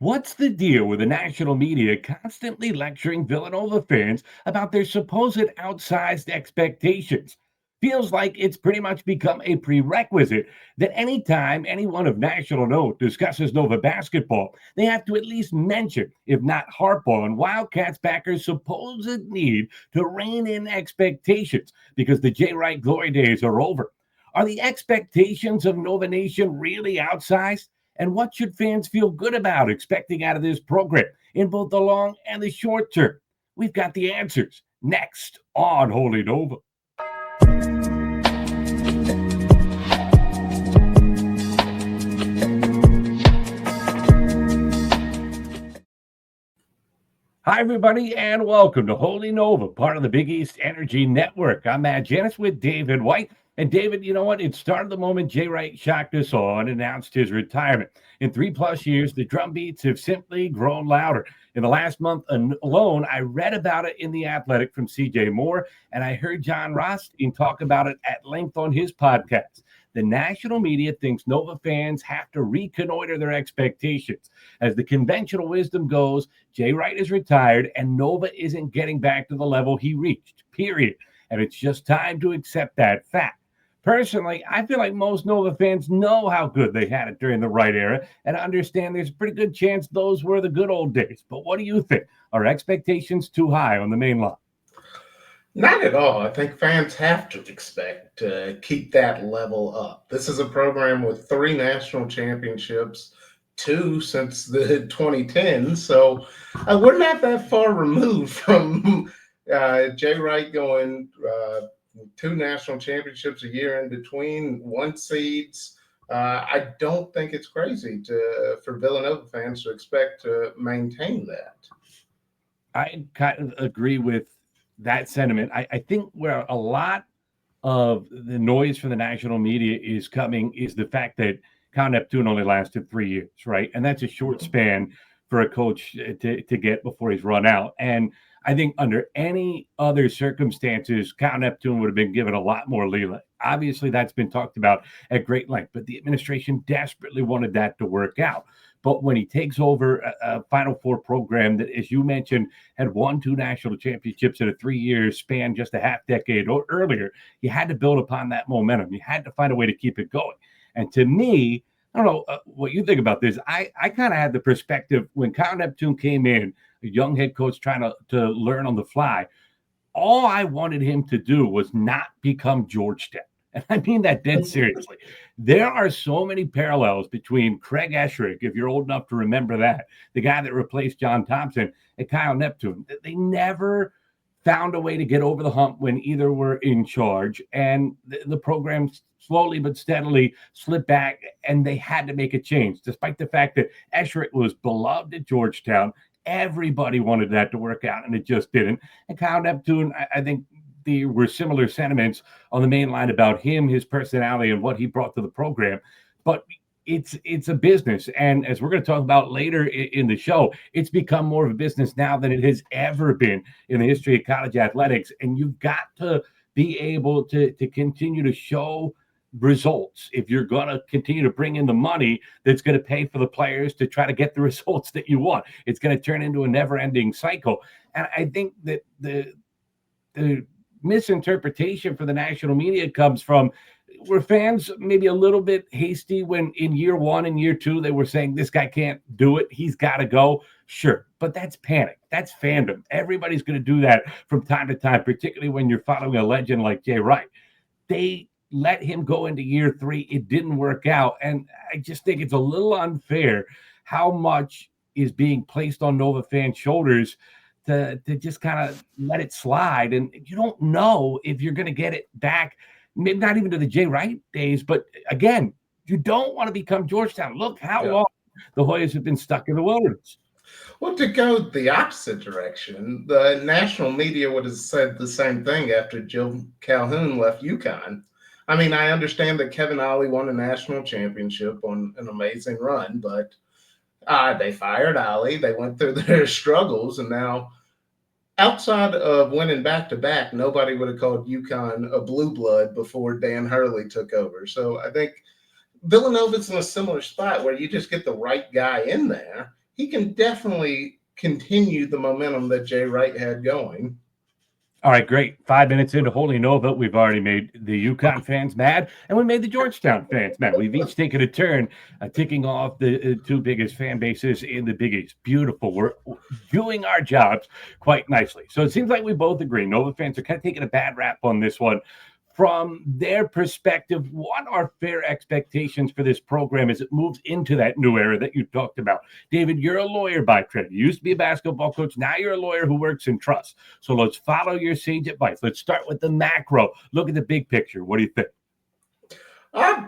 What's the deal with the national media constantly lecturing Villanova fans about their supposed outsized expectations? Feels like it's pretty much become a prerequisite that anytime anyone of national note discusses Nova basketball, they have to at least mention, if not harp on, Wildcats backers' supposed need to rein in expectations because the Jay Wright glory days are over. Are the expectations of Nova Nation really outsized? And what should fans feel good about expecting out of this program in both the long and the short term? We've got the answers next on Holy Nova. Hi, everybody, and welcome to Holy Nova, part of the Big East Energy Network. I'm Janus with David White. And David, you know what? It started the moment Jay Wright shocked us all and announced his retirement. In 3+ years, the drum beats have simply grown louder. In the last month alone, I read about it in The Athletic from CJ Moore, and I heard John Rothstein talk about it at length on his podcast. The national media thinks Nova fans have to reconnoiter their expectations. As the conventional wisdom goes, Jay Wright is retired, and Nova isn't getting back to the level he reached, period. And it's just time to accept that fact. Personally, I feel like most Nova fans know how good they had it during the Wright era and understand there's a pretty good chance those were the good old days. But what do you think? Are expectations too high on the main line? Not at all. I think fans have to expect to keep that level up. This is a program with 3 national championships, 2 since the 2010s. So we're not that far removed from Jay Wright going 2 national championships a year in between, 1 seeds. I don't think it's crazy for Villanova fans to expect to maintain that. I kind of agree with that sentiment. I think where a lot of the noise from the national media is coming is the fact that Neptune only lasted 3 years, right? And that's a short span for a coach to get before he's run out. And I think under any other circumstances, Neptune would have been given a lot more leeway. Obviously, that's been talked about at great length, but the administration desperately wanted that to work out. But when he takes over a Final Four program that, as you mentioned, had won 2 national championships in a 3-year span just a half decade earlier, you had to build upon that momentum. You had to find a way to keep it going. And to me, I don't know what you think about this. I kind of had the perspective when Kyle Neptune came in, a young head coach trying to learn on the fly. All I wanted him to do was not become Georgetown. And I mean that dead seriously. There are so many parallels between Craig Esherick, if you're old enough to remember that, the guy that replaced John Thompson, and Kyle Neptune. They never found a way to get over the hump when either were in charge. And the program slowly but steadily slipped back, and they had to make a change, despite the fact that Esherick was beloved at Georgetown. Everybody wanted that to work out, and it just didn't. And Kyle Neptune, I think there were similar sentiments on the main line about him, his personality, and what he brought to the program. But it's a business. And as we're going to talk about later in the show, it's become more of a business now than it has ever been in the history of college athletics. And you've got to be able to continue to show results if you're going to continue to bring in the money that's going to pay for the players to try to get the results that you want. It's going to turn into a never-ending cycle. And I think that the misinterpretation for the national media comes from were fans maybe a little bit hasty when in year 1 and year 2 they were saying this guy can't do it, he's got to go. Sure, but that's panic, that's fandom. Everybody's going to do that from time to time, particularly when you're following a legend like Jay Wright. They let him go into year 3, it didn't work out, and I just think it's a little unfair how much is being placed on Nova fans' shoulders to just kind of let it slide. And you don't know if you're going to get it back, maybe not even to the Jay Wright days, but again, you don't want to become Georgetown. Look how long the Hoyas have been stuck in the wilderness. Well, to go the opposite direction, the national media would have said the same thing after Joe Calhoun left UConn. I mean, I understand that Kevin Ollie won a national championship on an amazing run, but they fired Ollie. They went through their struggles, and now outside of winning back-to-back, nobody would have called UConn a blue blood before Dan Hurley took over. So I think Villanova's in a similar spot where you just get the right guy in there. he can definitely continue the momentum that Jay Wright had going. All right, great. 5 minutes into Holy Nova, we've already made the UConn fans mad, and we made the Georgetown fans mad. We've each taken a turn ticking off the two biggest fan bases in the Big East. Beautiful. We're doing our jobs quite nicely. So it seems like we both agree. Nova fans are kind of taking a bad rap on this one. From their perspective, what are fair expectations for this program as it moves into that new era that you talked about? David, you're a lawyer by trade. You used to be a basketball coach. Now you're a lawyer who works in trust. So let's follow your sage advice. Let's start with the macro. Look at the big picture. What do you think?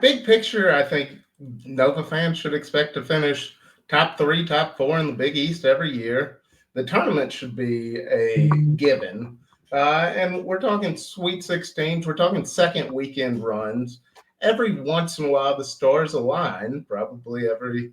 Big picture, I think Nova fans should expect to finish top 3, top 4 in the Big East every year. The tournament should be a given. And we're talking Sweet 16s. We're talking second weekend runs. Every once in a while, the stars align, probably every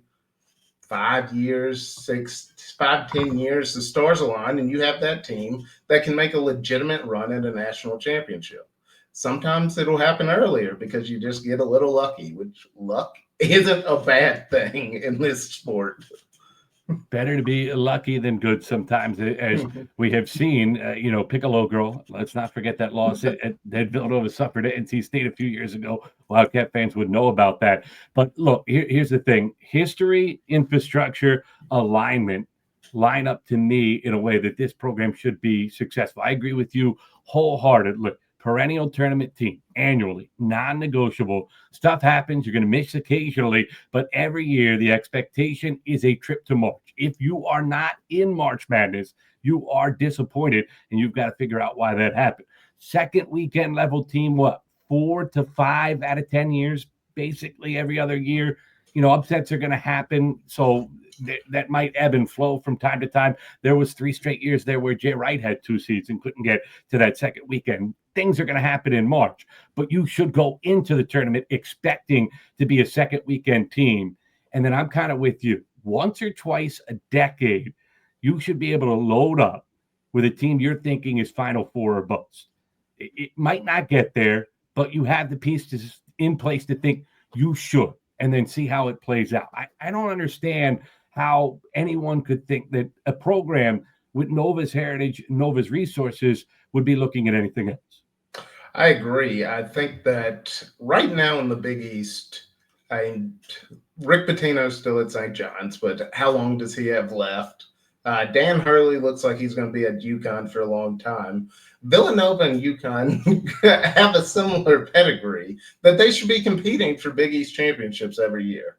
5 years, 10 years, the stars align, and you have that team that can make a legitimate run at a national championship. Sometimes it'll happen earlier because you just get a little lucky, which luck isn't a bad thing in this sport. Better to be lucky than good sometimes, as we have seen. Piccolo girl, let's not forget that loss that Villanova suffered at NC State a few years ago. Wildcat fans would know about that. But look, here's the thing. History, infrastructure, alignment line up to me in a way that this program should be successful. I agree with you wholeheartedly. Perennial tournament team, annually, non-negotiable. Stuff happens. You're going to miss occasionally, but every year the expectation is a trip to March. If you are not in March Madness, you are disappointed, and you've got to figure out why that happened. Second weekend level team, what, 4 to 5 out of 10 years, basically every other year. Upsets are going to happen, so that might ebb and flow from time to time. There was 3 straight years there where Jay Wright had 2 seeds and couldn't get to that second weekend. Things are going to happen in March, but you should go into the tournament expecting to be a second weekend team. And then I'm kind of with you. Once or twice a decade, you should be able to load up with a team you're thinking is Final Four or bust. It might not get there, but you have the pieces in place to think you should, and then see how it plays out. I don't understand how anyone could think that a program with Nova's heritage, Nova's resources would be looking at anything else. I agree. I think that right now in the Big East, Rick Pitino's still at St. John's, but how long does he have left? Dan Hurley looks like he's going to be at UConn for a long time. Villanova and UConn have a similar pedigree that they should be competing for Big East championships every year.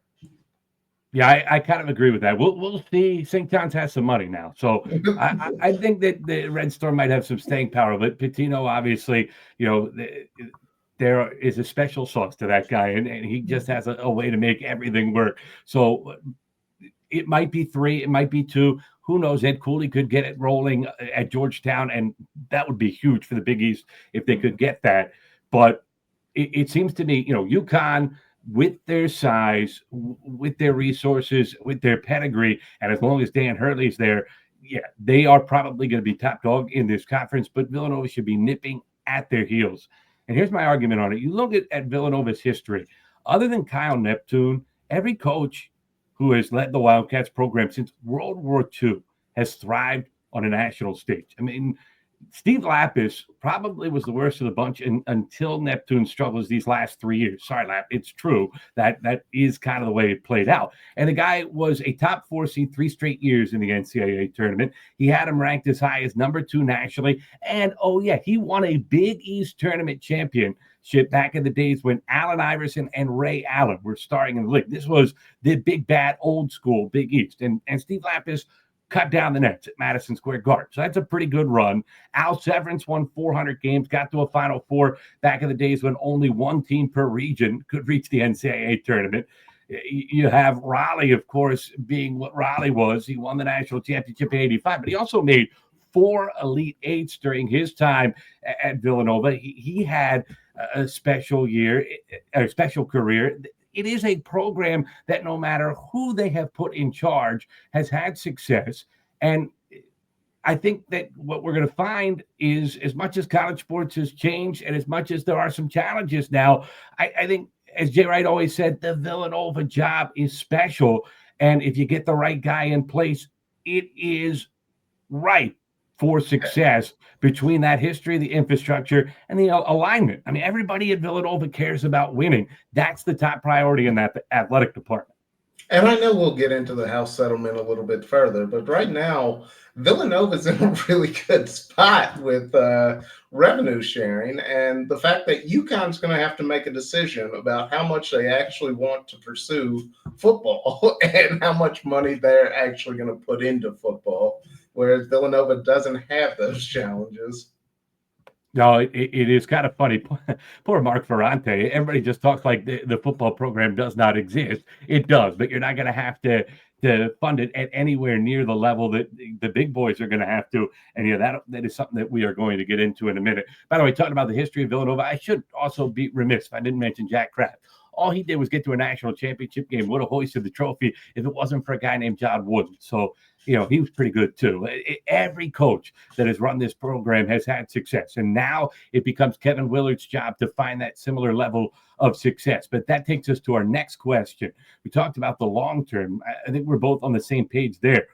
Yeah, I kind of agree with that. We'll see. St. John's has some money now, so I think that the Red Storm might have some staying power. But Pitino, obviously, there is a special sauce to that guy, and he just has a way to make everything work. So it might be 3, it might be 2. Who knows? Ed Cooley could get it rolling at Georgetown, and that would be huge for the Big East if they could get that. But it seems to me, UConn, with their size, with their resources, with their pedigree, and as long as Dan Hurley's there, yeah, they are probably going to be top dog in this conference, but Villanova should be nipping at their heels. And here's my argument on it. You look at Villanova's history. Other than Kyle Neptune, every coach who has led the Wildcats program since World War II has thrived on a national stage. I mean, Steve Lapis probably was the worst of the bunch until Neptune struggles these last 3 years. Sorry, Lap, it's true. That is kind of the way it played out. And the guy was a top 4 seed 3 straight years in the NCAA tournament. He had him ranked as high as number 2 nationally. And, he won a Big East tournament championship back in the days when Allen Iverson and Ray Allen were starring in the league. This was the big, bad, old school Big East. And Steve Lapis cut down the nets at Madison Square Garden. So that's a pretty good run. Al Severance won 400 games, got to a Final Four back in the days when only one team per region could reach the NCAA tournament. You have Raleigh, of course, being what Raleigh was. He won the national championship in 85, but he also made 4 Elite Eights during his time at Villanova. He had a special year, a special career. It is a program that no matter who they have put in charge has had success. And I think that what we're going to find is, as much as college sports has changed and as much as there are some challenges now, I think, as Jay Wright always said, the Villanova job is special. And if you get the right guy in place, it is ripe for success between that history, the infrastructure, and the alignment. I mean, everybody at Villanova cares about winning. That's the top priority in that athletic department. And I know we'll get into the house settlement a little bit further, but right now, Villanova's in a really good spot with revenue sharing. And the fact that UConn's going to have to make a decision about how much they actually want to pursue football and how much money they're actually going to put into football, whereas Villanova doesn't have those challenges. No, it is kind of funny. Poor Mark Ferrante. Everybody just talks like the football program does not exist. It does, but you're not going to have to fund it at anywhere near the level that the big boys are going to have to. And yeah, that is something that we are going to get into in a minute. By the way, talking about the history of Villanova, I should also be remiss if I didn't mention Jack Kraft. All he did was get to a national championship game, would have hoisted the trophy if it wasn't for a guy named John Wooden. So, he was pretty good too. Every coach that has run this program has had success. And now it becomes Kevin Willard's job to find that similar level of success. But that takes us to our next question. We talked about the long term. I think we're both on the same page there.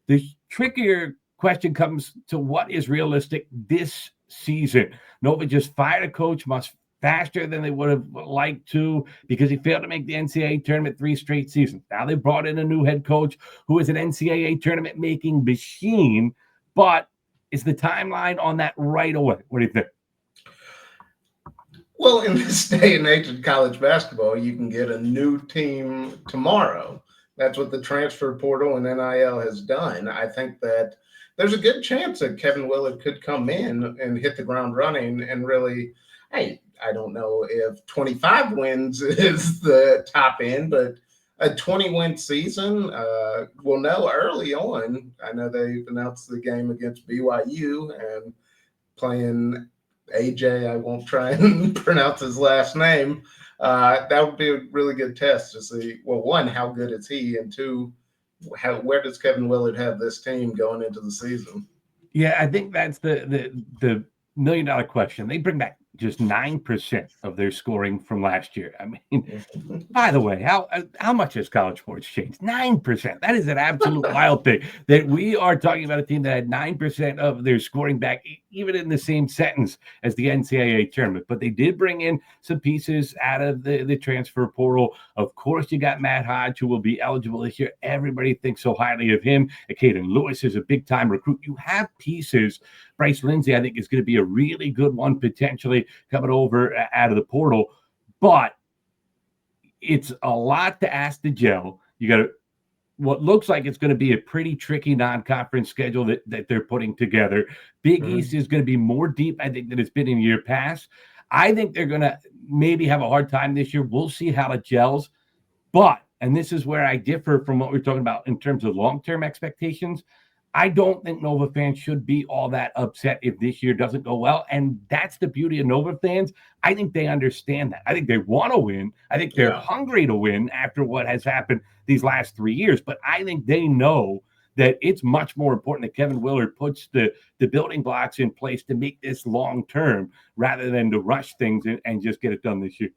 The trickier question comes to what is realistic this season. Nova just fired a coach, much faster than they would have liked to because he failed to make the NCAA tournament 3 straight seasons. Now they brought in a new head coach who is an NCAA tournament making machine, but is the timeline on that right away? What do you think? Well, in this day and age of college basketball, you can get a new team tomorrow. That's what the transfer portal and NIL has done. I think that there's a good chance that Kevin Willard could come in and hit the ground running and really, hey, I don't know if 25 wins is the top end, but a 20-win season, we'll know early on. I know they've announced the game against BYU and playing AJ. I won't try and pronounce his last name. That would be a really good test to see, well, one, how good is he? And two, where does Kevin Willard have this team going into the season? Yeah, I think that's the million-dollar question. They bring back just 9% of their scoring from last year. I mean, by the way, how much has college sports changed? 9%. That is an absolute wild thing that we are talking about a team that had 9% of their scoring back, even in the same sentence as the NCAA tournament. But they did bring in some pieces out of the transfer portal. Of course, you got Matt Hodge, who will be eligible this year. Everybody thinks so highly of him. Caden Lewis is a big-time recruit. You have pieces. Bryce Lindsay, I think, is going to be a really good one potentially coming over out of the portal. But it's a lot to ask to gel. You got what looks like it's going to be a pretty tricky non-conference schedule that they're putting together. Big East is going to be more deep, I think, than it's been in year past. I think they're going to maybe have a hard time this year. We'll see how it gels. But, and this is where I differ from what we're talking about in terms of long-term expectations, I don't think Nova fans should be all that upset if this year doesn't go well. And that's the beauty of Nova fans. I think they understand that. I think they want to win. I think they're hungry to win after what has happened these last 3 years. But I think they know that it's much more important that Kevin Willard puts the building blocks in place to make this long term rather than to rush things and just get it done this year.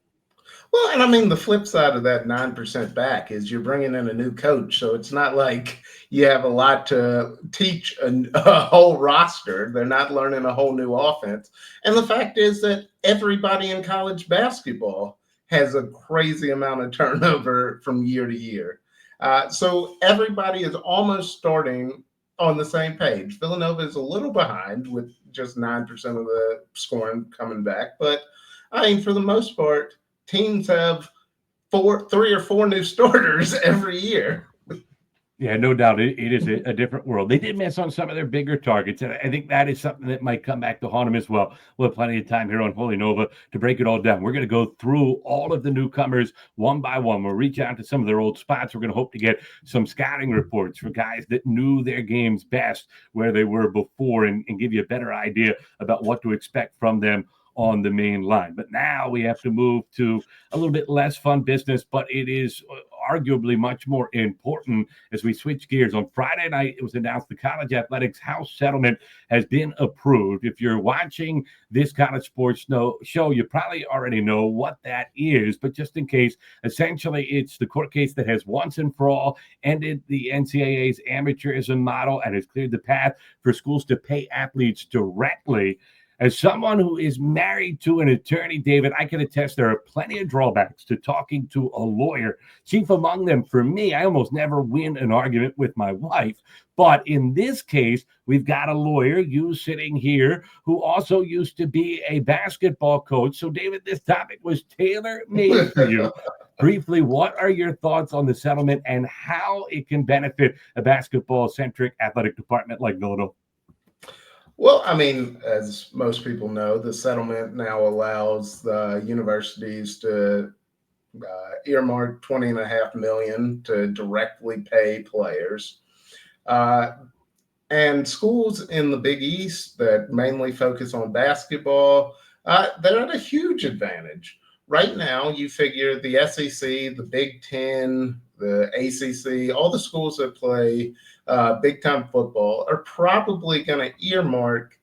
Well, and I mean, the flip side of that 9% back is you're bringing in a new coach. So it's not like you have a lot to teach a whole roster. They're not learning a whole new offense. And the fact is that everybody in college basketball has a crazy amount of turnover from year to year. So everybody is almost starting on the same page. Villanova is a little behind with just 9% of the scoring coming back. But I mean, for the most part, teams have 3 or 4 new starters every year. Yeah, no doubt. It is a different world. They did miss on some of their bigger targets, and I think that is something that might come back to haunt them as well. We'll have plenty of time here on Holy Nova to break it all down. We're going to go through all of the newcomers one by one. We'll reach out to some of their old spots. We're going to hope to get some scouting reports for guys that knew their games best, where they were before, and give you a better idea about what to expect from them on the main line. But now we have to move to a little bit less fun business, but it is arguably much more important as we switch gears. On Friday night, it was announced the college athletics house settlement has been approved. If you're watching this college sports show, you probably already know what that is, but just in case, essentially it's the court case that has once and for all ended the NCAA's amateurism model and has cleared the path for schools to pay athletes directly. As someone who is married to an attorney, David, I can attest there are plenty of drawbacks to talking to a lawyer. Chief among them, for me, I almost never win an argument with my wife. But in this case, we've got a lawyer, you sitting here, who also used to be a basketball coach. So, David, this topic was tailor-made for you. Briefly, what are your thoughts on the settlement and how it can benefit a basketball-centric athletic department like Villanova? Well, I mean, as most people know, the settlement now allows the universities to earmark $20.5 million to directly pay players. And schools in the Big East that mainly focus on basketball, they're at a huge advantage. Right now, you figure the SEC, the Big Ten, the ACC, all the schools that play big-time football are probably going to earmark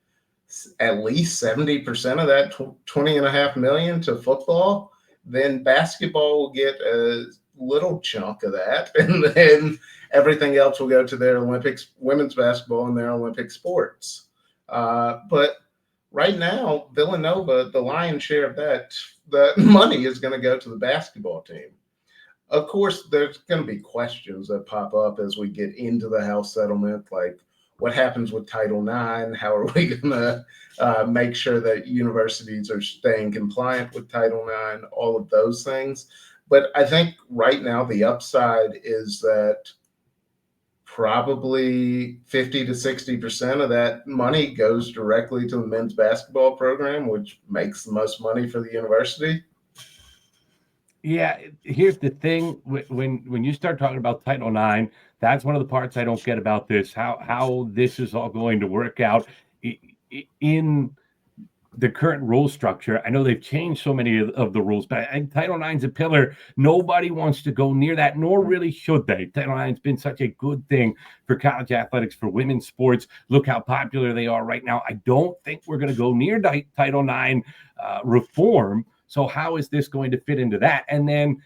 at least 70% of that $20.5 million to football. Then basketball will get a little chunk of that, and then everything else will go to their Olympics, women's basketball, and their Olympic sports. But right now, Villanova, the lion's share of that, the money is going to go to the basketball team. Of course, there's going to be questions that pop up as we get into the house settlement, like what happens with Title IX? How are we going to make sure that universities are staying compliant with Title IX? All of those things. But I think right now the upside is that probably 50 to 60% of that money goes directly to the men's basketball program, which makes the most money for the university. Yeah, here's the thing. When you start talking about Title IX, that's one of the parts I don't get about this, how this is all going to work out in the current rule structure. I know they've changed so many of the rules, but I think Title IX is a pillar. Nobody wants to go near that, nor really should they. Title IX has been such a good thing for college athletics, for women's sports. Look how popular they are right now. I don't think we're going to go near Title IX reform. So how is this going to fit into that? And then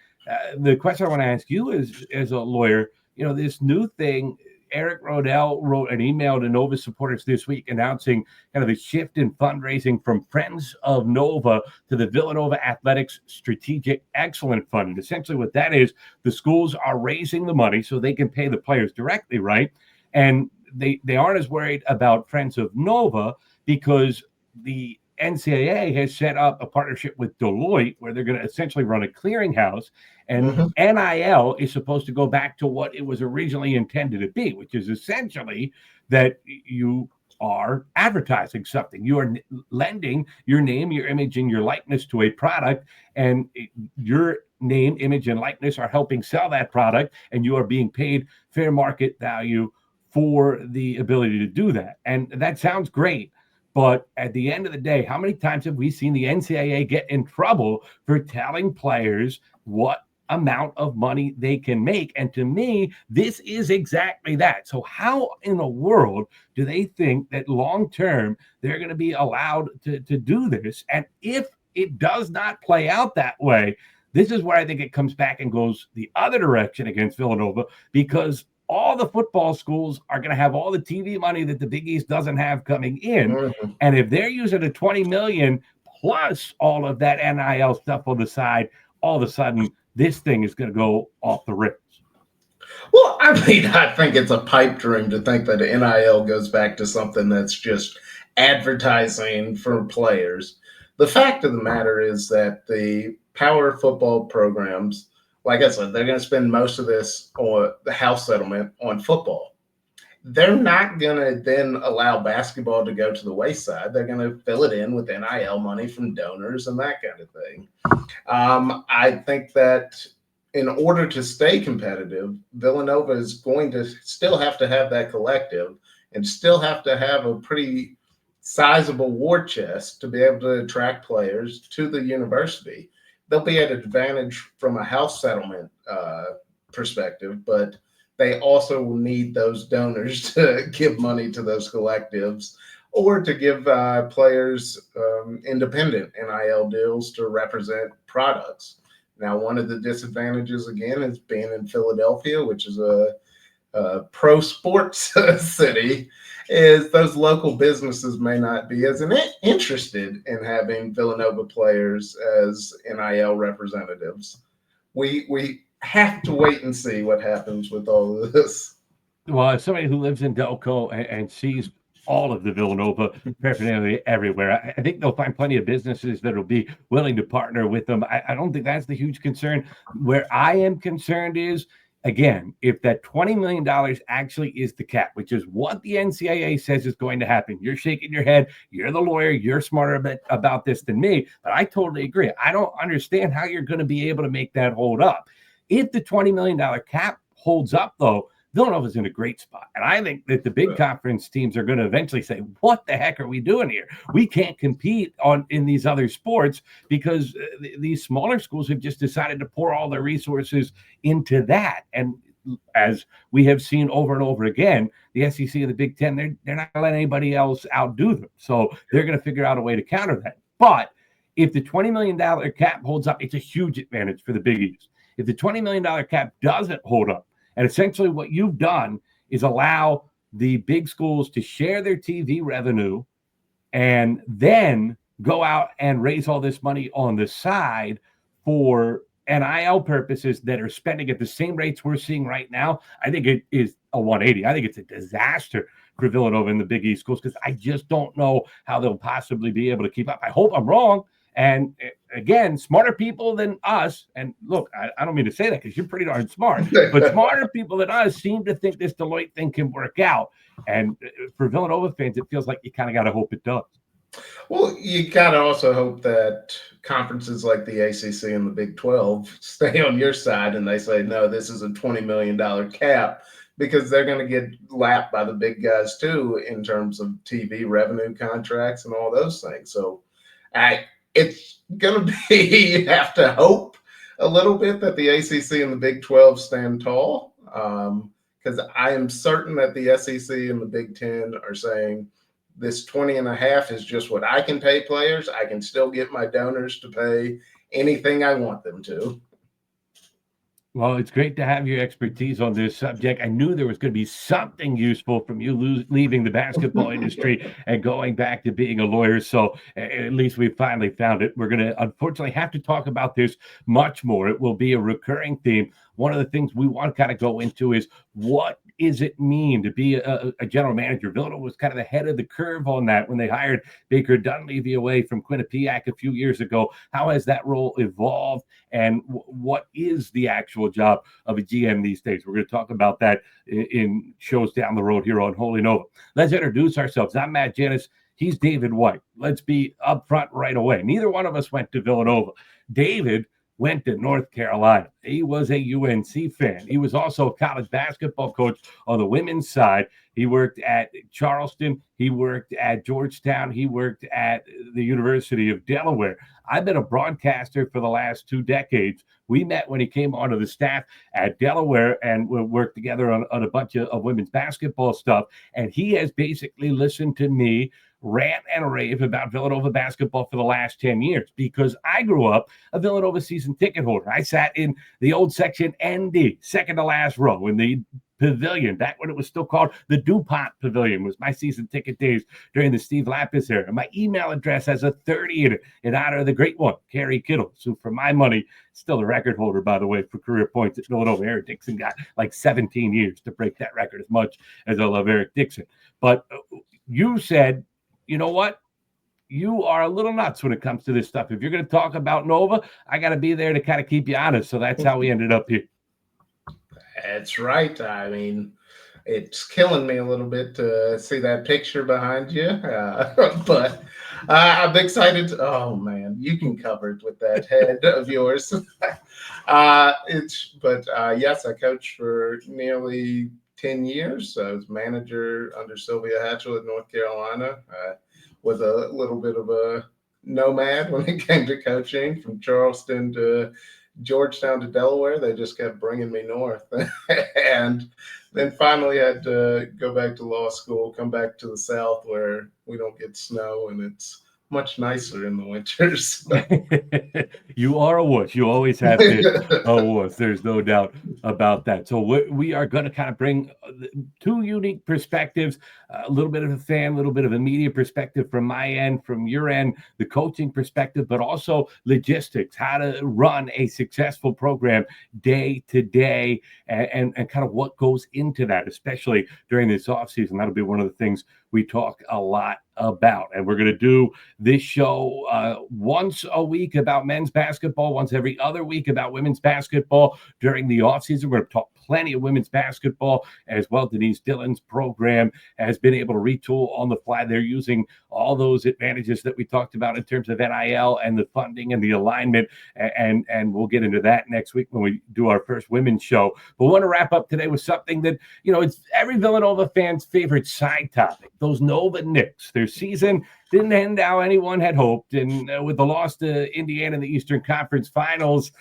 the question I want to ask you is, as a lawyer, this new thing, Eric Rodell wrote an email to Nova supporters this week announcing kind of a shift in fundraising from Friends of Nova to the Villanova Athletics Strategic Excellence Fund. And essentially what that is, the schools are raising the money so they can pay the players directly, right? And they aren't as worried about Friends of Nova because the NCAA has set up a partnership with Deloitte where they're going to essentially run a clearinghouse, and NIL is supposed to go back to what it was originally intended to be, which is essentially that you are advertising something. You are lending your name, your image, and your likeness to a product, and your name, image, and likeness are helping sell that product, and you are being paid fair market value for the ability to do that. And that sounds great. But at the end of the day, how many times have we seen the NCAA get in trouble for telling players what amount of money they can make? And to me, this is exactly that. So how in the world do they think that long-term they're going to be allowed to do this? And if it does not play out that way, this is where I think it comes back and goes the other direction against Villanova, because all the football schools are going to have all the TV money that the Big East doesn't have coming in. And if they're using the $20 million plus all of that NIL stuff on the side, all of a sudden this thing is going to go off the rails. Well, I mean, I think it's a pipe dream to think that NIL goes back to something that's just advertising for players. The fact of the matter is that the power football programs, like I said, they're going to spend most of this on the house settlement on football. They're not going to then allow basketball to go to the wayside. They're going to fill it in with NIL money from donors and that kind of thing. I think that in order to stay competitive, Villanova is going to still have to have that collective and still have to have a pretty sizable war chest to be able to attract players to the university. They'll be at an advantage from a house settlement perspective, but they also will need those donors to give money to those collectives or to give players independent NIL deals to represent products. Now, one of the disadvantages, again, is being in Philadelphia, which is a pro sports city, is those local businesses may not be as interested in having Villanova players as NIL representatives. We have to wait and see what happens with all of this. Well, as somebody who lives in Delco and sees all of the Villanova paraphernalia everywhere, I think they'll find plenty of businesses that will be willing to partner with them. I don't think that's the huge concern. Where I am concerned is, again, if that $20 million actually is the cap, which is what the NCAA says is going to happen. You're shaking your head. You're the lawyer. You're smarter about this than me. But I totally agree. I don't understand how you're going to be able to make that hold up. If the $20 million cap holds up, though, Villanova's in a great spot. And I think that the big conference teams are going to eventually say, what the heck are we doing here? We can't compete in these other sports because these smaller schools have just decided to pour all their resources into that. And as we have seen over and over again, the SEC and the Big Ten, they're not going to let anybody else outdo them. So they're going to figure out a way to counter that. But if the $20 million cap holds up, it's a huge advantage for the Big East. If the $20 million cap doesn't hold up, and essentially what you've done is allow the big schools to share their TV revenue and then go out and raise all this money on the side for NIL purposes that are spending at the same rates we're seeing right now. I think it is a 180. I think it's a disaster for Villanova and the Big East schools because I just don't know how they'll possibly be able to keep up. I hope I'm wrong. And again, smarter people than us, and look, I don't mean to say that because you're pretty darn smart, but smarter people than us seem to think this Deloitte thing can work out. And for Villanova fans, it feels like you kind of got to hope it does. Well, you got to also hope that conferences like the ACC and the Big 12 stay on your side and they say, no, this is a $20 million cap, because they're going to get lapped by the big guys too in terms of TV revenue contracts and all those things. So it's going to be, you have to hope a little bit that the ACC and the Big 12 stand tall, because I am certain that the SEC and the Big 10 are saying this 20 and a half is just what I can pay players. I can still get my donors to pay anything I want them to. Well, it's great to have your expertise on this subject. I knew there was going to be something useful from you leaving the basketball industry and going back to being a lawyer. So at least we finally found it. We're going to unfortunately have to talk about this much more. It will be a recurring theme. One of the things we want to kind of go into is what does it mean to be a general manager? Villanova was kind of ahead of the curve on that when they hired Baker Dunleavy away from Quinnipiac a few years ago. How has that role evolved? And what is the actual job of a GM these days? We're going to talk about that in shows down the road here on Holy Nova. Let's introduce ourselves. I'm Matt Janus. He's David White. Let's be upfront right away. Neither one of us went to Villanova. David went to North Carolina. He was a UNC fan. He was also a college basketball coach on the women's side. He worked at Charleston. He worked at Georgetown. He worked at the University of Delaware. I've been a broadcaster for the last 2 decades. We met when he came onto the staff at Delaware and we worked together on a bunch of women's basketball stuff. And he has basically listened to me rant and rave about Villanova basketball for the last 10 years because I grew up a Villanova season ticket holder. I sat in the old section ND, second to last row in the Pavilion, back when it was still called the DuPont Pavilion, was my season ticket days during the Steve Lapis era. My email address has a 30 in it in honor of the great one, Kerry Kittles, who for my money, still the record holder, by the way, for career points at Villanova. Eric Dixon got like 17 years to break that record, as much as I love Eric Dixon. But you said, you know what? You are a little nuts when it comes to this stuff. If you're going to talk about Nova, I got to be there to kind of keep you honest. So that's how we ended up here. That's right. I mean, it's killing me a little bit to see that picture behind you. But I'm excited. Oh, man, you can cover it with that head of yours. Yes, I coached for nearly 10 years. I was manager under Sylvia Hatchell at North Carolina. was a little bit of a nomad when it came to coaching, from Charleston to Georgetown to Delaware. They just kept bringing me north. And then finally had to go back to law school, come back to the South where we don't get snow and it's much nicer in the winters. You are a wuss. You always have been a wuss. There's no doubt about that. So we are going to kind of bring two unique perspectives, a little bit of a fan, a little bit of a media perspective from my end, from your end, the coaching perspective, but also logistics, how to run a successful program day to day, and kind of what goes into that, especially during this offseason. That'll be one of the things we talk a lot about. And we're going to do this show once a week about men's basketball, once every other week about women's basketball during the offseason. We're going to talk plenty of women's basketball as well. Denise Dillon's program has been able to retool on the fly. They're using all those advantages that we talked about in terms of NIL and the funding and the alignment. And we'll get into that next week when we do our first women's show. But we want to wrap up today with something that, it's every Villanova fan's favorite side topic. Those Nova Knicks, their season didn't end how anyone had hoped. And with the loss to Indiana in the Eastern Conference Finals,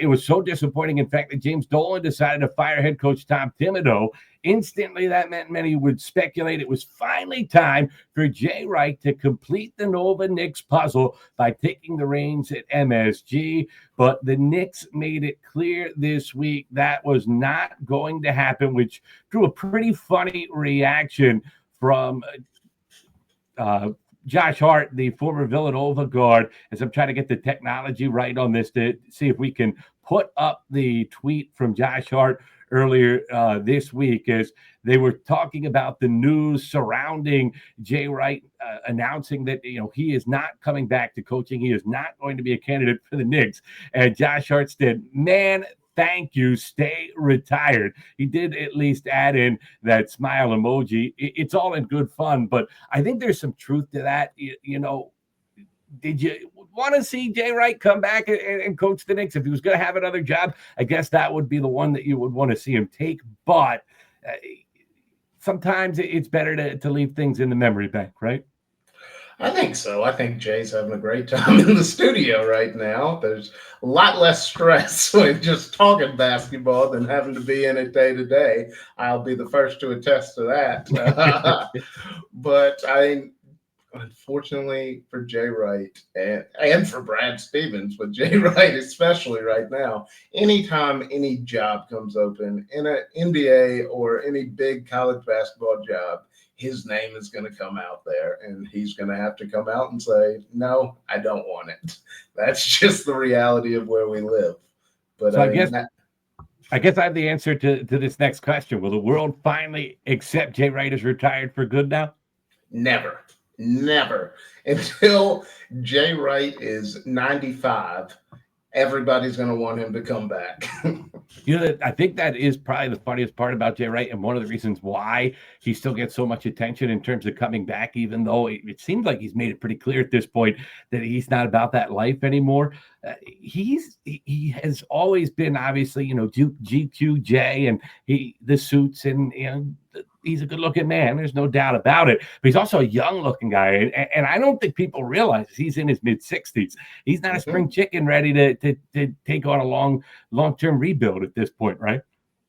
it was so disappointing, in fact, that James Dolan decided to fire head coach Tom Thibodeau. Instantly, that meant many would speculate it was finally time for Jay Wright to complete the Nova Knicks puzzle by taking the reins at MSG. But the Knicks made it clear this week that was not going to happen, which drew a pretty funny reaction from Josh Hart, the former Villanova guard, as I'm trying to get the technology right on this to see if we can put up the tweet from Josh Hart earlier this week, as they were talking about the news surrounding Jay Wright announcing that he is not coming back to coaching. He is not going to be a candidate for the Knicks. And Josh Hart said, "Man, thank you, stay retired." He did at least add in that smile emoji. It's all in good fun, but I think there's some truth to that. Did you want to see Jay Wright come back and coach the Knicks? If he was going to have another job, I guess that would be the one that you would want to see him take. But sometimes it's better to leave things in the memory bank, right? I think so. I think Jay's having a great time in the studio right now. There's a lot less stress when just talking basketball than having to be in it day to day. I'll be the first to attest to that. But unfortunately for Jay Wright and for Brad Stevens, but Jay Wright especially right now, anytime any job comes open in an NBA or any big college basketball job, his name is going to come out there and he's going to have to come out and say, "No, I don't want it." That's just the reality of where we live. But so I guess I have the answer to this next question. Will the world finally accept Jay Wright as retired for good now? Never. Until Jay Wright is 95, everybody's going to want him to come back. I think that is probably the funniest part about Jay Wright, and one of the reasons why he still gets so much attention in terms of coming back, even though it seems like he's made it pretty clear at this point that he's not about that life anymore. He has always been, obviously, GQJ and the suits, and he's a good-looking man. There's no doubt about it. But he's also a young-looking guy, and I don't think people realize he's in his mid-60s. He's not a spring chicken ready to take on a long-term rebuild at this point, right?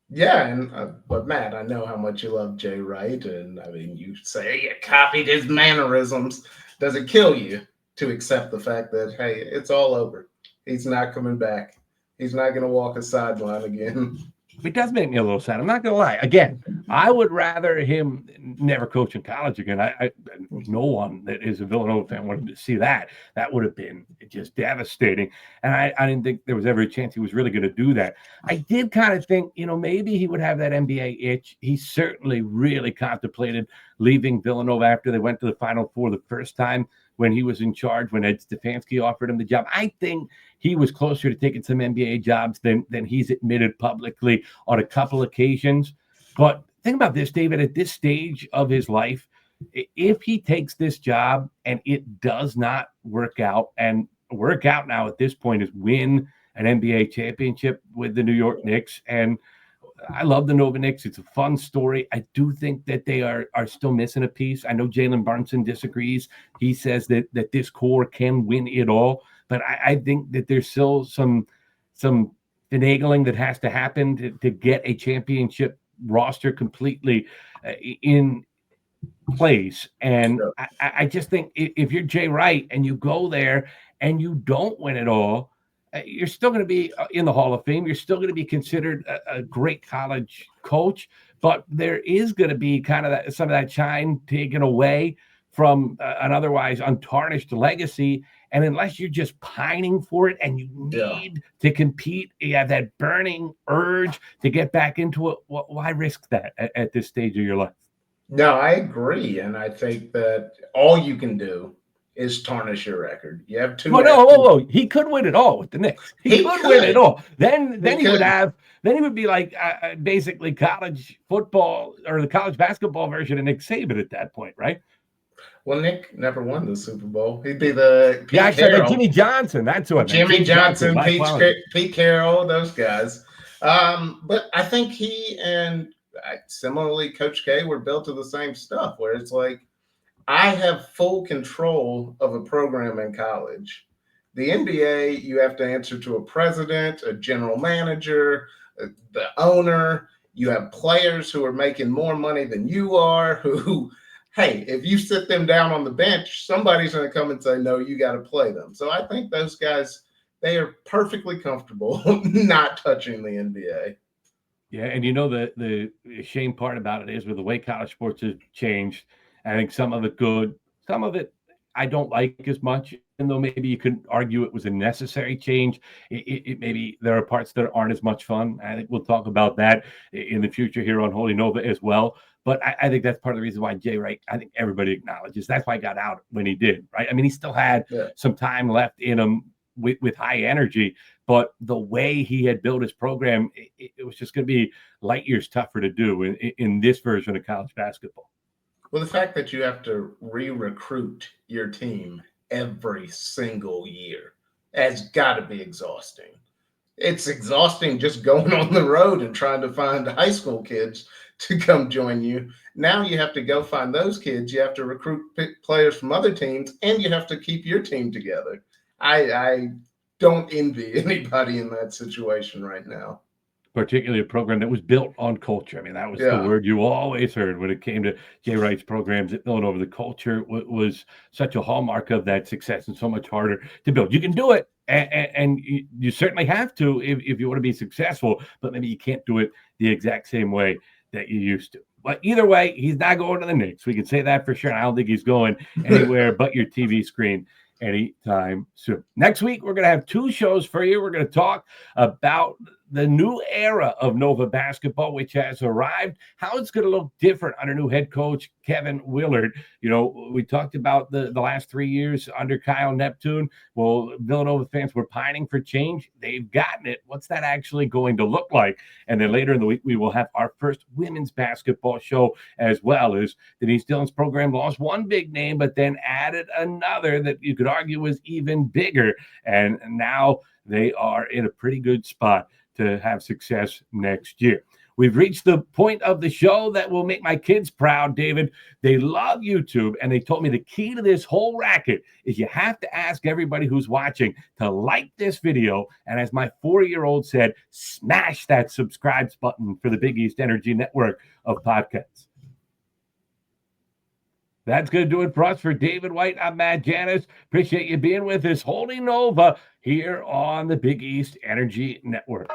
Yeah, but Matt, I know how much you love Jay Wright, and I mean, you say you copied his mannerisms. Does it kill you to accept the fact that, hey, it's all over? He's not coming back. He's not going to walk a sideline again. It does make me a little sad. I'm not going to lie. Again, I would rather him never coach in college again. No one that is a Villanova fan wanted to see that. That would have been just devastating. And I didn't think there was ever a chance he was really going to do that. I did kind of think, maybe he would have that NBA itch. He certainly really contemplated leaving Villanova after they went to the Final Four the first time when he was in charge, when Ed Stefanski offered him the job. I think he was closer to taking some NBA jobs than he's admitted publicly on a couple occasions. But think about this, David, at this stage of his life, if he takes this job and it does not work out, and work out now at this point is win an NBA championship with the New York Knicks, and I love the Nova Knicks. It's a fun story. I do think that they are still missing a piece. I know Jalen Brunson disagrees. He says that this core can win it all, but I think that there's still some finagling that has to happen to get a championship roster completely in place. And Sure. I just think if you're Jay Wright and you go there and you don't win it all, you're still going to be in the Hall of Fame. You're still going to be considered a great college coach, but there is going to be kind of some of that shine taken away from an otherwise untarnished legacy. And unless you're just pining for it and you need to compete, you have that burning urge to get back into it, why risk that at this stage of your life? No, I agree. And I think that all you can do is tarnish your record. You have two. Whoa. He could win it all with the Knicks. He could win it all. Then he would be like basically college football or the college basketball version of Nick Saban at that point, right? Well, Nick never won the Super Bowl. He'd be the Pete Carroll. Jimmy Johnson. That's what Jimmy Johnson, Pete Carroll, those guys. But I think he and similarly Coach K were built to the same stuff, where it's like, I have full control of a program in college. The NBA, you have to answer to a president, a general manager, the owner. You have players who are making more money than you are, who, hey, if you sit them down on the bench, somebody's going to come and say, no, you got to play them. So I think those guys, they are perfectly comfortable not touching the NBA. Yeah, and the shame part about it is with the way college sports has changed, I think some of it good, some of it I don't like as much, even though maybe you could argue it was a necessary change. It maybe there are parts that aren't as much fun. I think we'll talk about that in the future here on Holy Nova as well. But I think that's part of the reason why Jay Wright, I think everybody acknowledges that's why he got out when he did, right? I mean, he still had some time left in him with high energy, but the way he had built his program, it was just going to be light years tougher to do in this version of college basketball. Well, the fact that you have to re-recruit your team every single year has got to be exhausting. It's exhausting just going on the road and trying to find high school kids to come join you. Now you have to go find those kids. You have to recruit players from other teams, and you have to keep your team together. I don't envy anybody in that situation right now. Particularly a program that was built on culture. I mean, that was the word you always heard when it came to Jay Wright's programs at Villanova. The culture was such a hallmark of that success and so much harder to build. You can do it, and you certainly have to if you want to be successful, but maybe you can't do it the exact same way that you used to. But either way, he's not going to the Knicks. We can say that for sure. I don't think he's going anywhere but your TV screen anytime soon. Next week, we're going to have 2 shows for you. We're going to talk about the new era of Nova basketball, which has arrived, how it's going to look different under new head coach Kevin Willard. You know, we talked about the last 3 years under Kyle Neptune. Well, Villanova fans were pining for change. They've gotten it. What's that actually going to look like? And then later in the week, we will have our first women's basketball show, as well as Denise Dillon's program lost one big name, but then added another that you could argue was even bigger. And now they are in a pretty good spot to have success next year. We've reached the point of the show that will make my kids proud, David. They love YouTube, and they told me the key to this whole racket is you have to ask everybody who's watching to like this video, and as my 4-year-old said, smash that subscribe button for the Big East Energy Network of podcasts. That's going to do it for us. For David White, I'm Matt Janis. Appreciate you being with us. Holy Nova here on the Big East Energy Network.